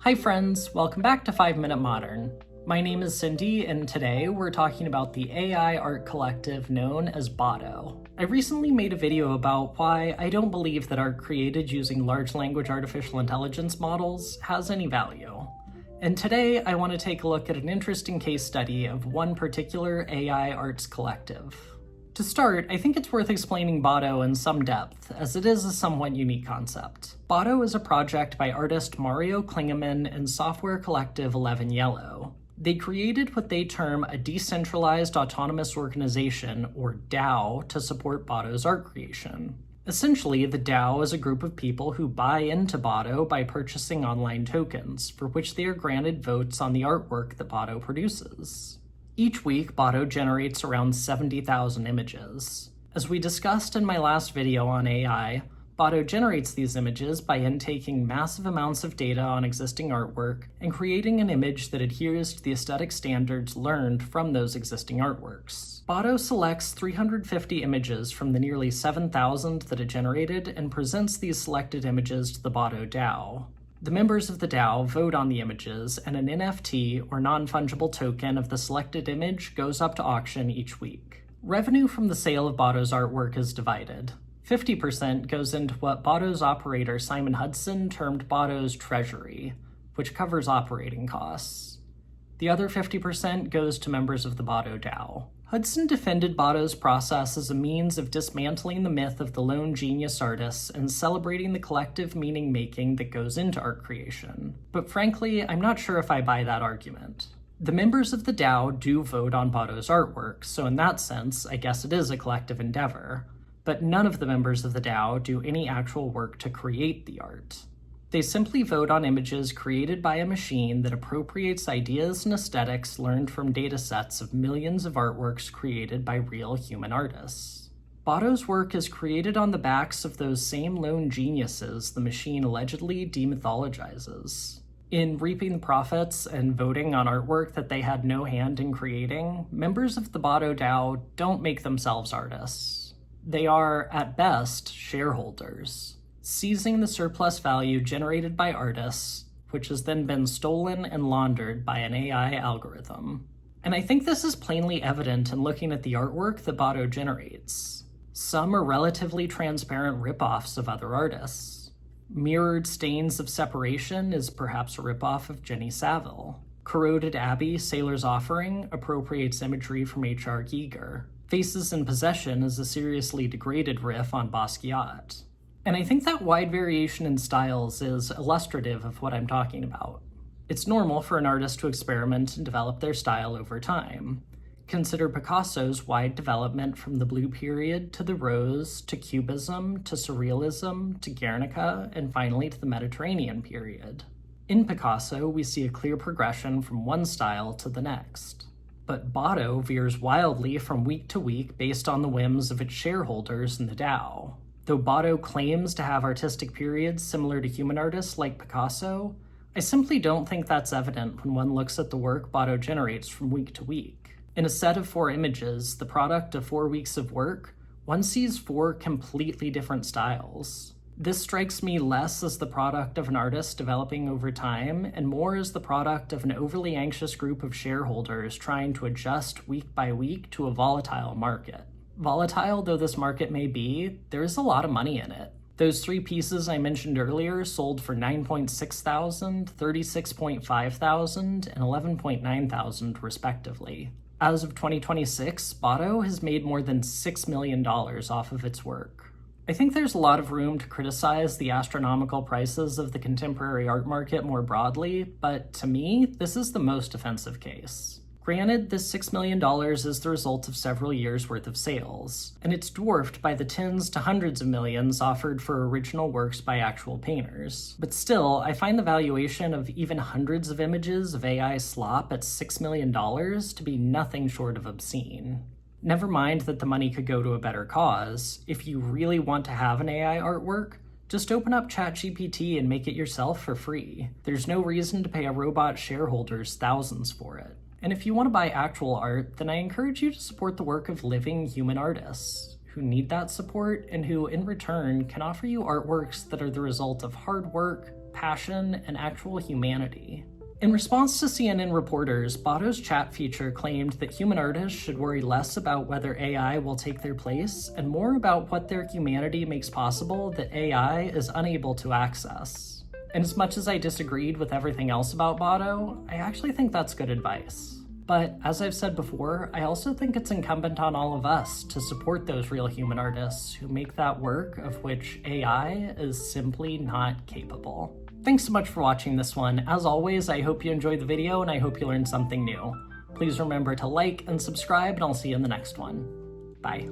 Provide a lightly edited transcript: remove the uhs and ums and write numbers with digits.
Hi friends, welcome back to 5 Minute Modern. My name is Cindy, and today we're talking about the AI art collective known as Botto. I recently made a video about why I don't believe that art created using large language artificial intelligence models has any value. And today I want to take a look at an interesting case study of one particular AI arts collective. To start, I think it's worth explaining Botto in some depth, as it is a somewhat unique concept. Botto is a project by artist Mario Klingemann and software collective 11 Yellow. They created what they term a decentralized autonomous organization, or DAO, to support Botto's art creation. Essentially, the DAO is a group of people who buy into Botto by purchasing online tokens, for which they are granted votes on the artwork that Botto produces. Each week, Botto generates around 70,000 images. As we discussed in my last video on AI, Botto generates these images by intaking massive amounts of data on existing artwork and creating an image that adheres to the aesthetic standards learned from those existing artworks. Botto selects 350 images from the nearly 7,000 that it generated and presents these selected images to the Botto DAO. The members of the DAO vote on the images, and an NFT, or non-fungible token, of the selected image goes up to auction each week. Revenue from the sale of Botto's artwork is divided. 50% goes into what Botto's operator Simon Hudson termed Botto's treasury, which covers operating costs. The other 50% goes to members of the Botto DAO. Hudson defended Botto's process as a means of dismantling the myth of the lone genius artists and celebrating the collective meaning-making that goes into art creation. But frankly, I'm not sure if I buy that argument. The members of the DAO do vote on Botto's artwork, so in that sense, I guess it is a collective endeavor. But none of the members of the DAO do any actual work to create the art. They simply vote on images created by a machine that appropriates ideas and aesthetics learned from datasets of millions of artworks created by real human artists. Botto's work is created on the backs of those same lone geniuses the machine allegedly demythologizes. In reaping the profits and voting on artwork that they had no hand in creating, members of the Botto DAO don't make themselves artists. They are, at best, shareholders, seizing the surplus value generated by artists, which has then been stolen and laundered by an AI algorithm. And I think this is plainly evident in looking at the artwork that Botto generates. Some are relatively transparent rip-offs of other artists. Mirrored Stains of Separation is perhaps a rip-off of Jenny Saville. Corroded Abbey, Sailor's Offering appropriates imagery from H.R. Giger. Faces in Possession is a seriously degraded riff on Basquiat. And I think that wide variation in styles is illustrative of what I'm talking about. It's normal for an artist to experiment and develop their style over time. Consider Picasso's wide development from the Blue Period to the Rose, to Cubism, to Surrealism, to Guernica, and finally to the Mediterranean period. In Picasso, we see a clear progression from one style to the next. But Botto veers wildly from week to week based on the whims of its shareholders in the DAO. Though Botto claims to have artistic periods similar to human artists like Picasso, I simply don't think that's evident when one looks at the work Botto generates from week to week. In a set of 4 images, the product of 4 weeks of work, one sees 4 completely different styles. This strikes me less as the product of an artist developing over time, and more as the product of an overly anxious group of shareholders trying to adjust week by week to a volatile market. Volatile though this market may be, there is a lot of money in it. Those 3 pieces I mentioned earlier sold for $9.6 thousand, $36.5 thousand, and $11.9 thousand respectively. As of 2026, Botto has made more than $6 million off of its work. I think there's a lot of room to criticize the astronomical prices of the contemporary art market more broadly, but to me, this is the most offensive case. Granted, this $6 million is the result of several years' worth of sales, and it's dwarfed by the tens to hundreds of millions offered for original works by actual painters. But still, I find the valuation of even hundreds of images of AI slop at $6 million to be nothing short of obscene. Never mind that the money could go to a better cause. If you really want to have an AI artwork, just open up ChatGPT and make it yourself for free. There's no reason to pay a robot shareholders thousands for it. And if you want to buy actual art, then I encourage you to support the work of living human artists who need that support and who, in return, can offer you artworks that are the result of hard work, passion, and actual humanity. In response to CNN reporters, Botto's chat feature claimed that human artists should worry less about whether AI will take their place and more about what their humanity makes possible that AI is unable to access. And as much as I disagreed with everything else about Botto, I actually think that's good advice. But as I've said before, I also think it's incumbent on all of us to support those real human artists who make that work of which AI is simply not capable. Thanks so much for watching this one. As always, I hope you enjoyed the video and I hope you learned something new. Please remember to like and subscribe, and I'll see you in the next one. Bye.